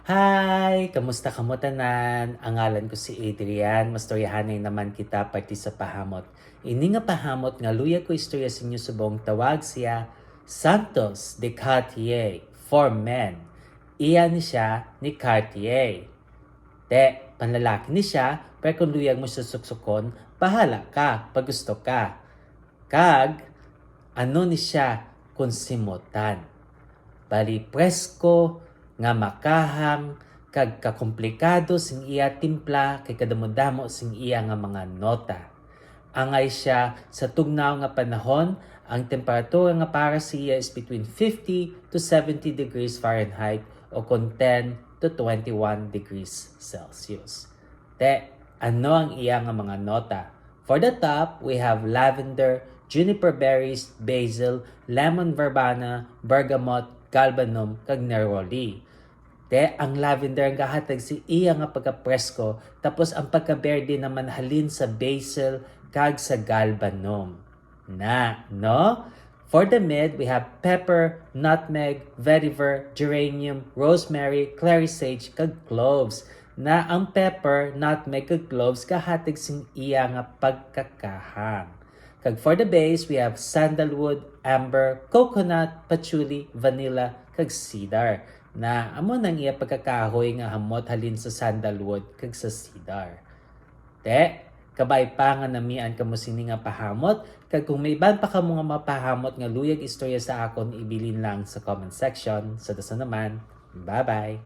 Hi! Kamusta kamo tanan? Ang ngalan ko si Adrian. Mastoryahanay naman kita parte sa pahamot. Ini nga pahamot nga luya ko istorya sa inyo subong tawag siya Santos de Cartier for Men. Iya ni siya ni Cartier. Te, panlalaki ni siya, pero kung luyag mo sa suksukon, bahala ka, pag gusto ka. Kag, ano ni siya kung simutan. Bali presko, nga makahang, kag kakomplikado sing iya timpla, kay kadamo-damo sing iya nga mga nota. Angay siya sa tugnaw nga panahon, ang temperatura nga para sa iya is between 50 to 70 degrees Fahrenheit o kung 10 to 21 degrees Celsius. Te, ano ang iya nga mga nota? For the top, we have lavender, juniper berries, basil, lemon verbena, bergamot, galbanum, kag neroli. Te, ang lavender ang gahatag si iya nga pagka-presko, tapos ang pagka-verde naman halin sa basil kag sa galbanum. No? For the mid, we have pepper, nutmeg, vetiver, geranium, rosemary, clary sage, kag cloves. Na ang pepper, nutmeg, kag cloves kahatag sing iya nga pagkakahang. Kag for the base, we have sandalwood, amber, coconut, patchouli, vanilla, kag cedar. Na amo nang iya pagkakahoy nga hamot halin sa sandalwood kag sa cedar. Te, kabay pa nga namian kamo sini nga pahamot, kag kung may iban pa kamo nga mapahamot nga luyag istorya sa akon, ibilin lang sa comment section. Sa dasan naman, bye-bye!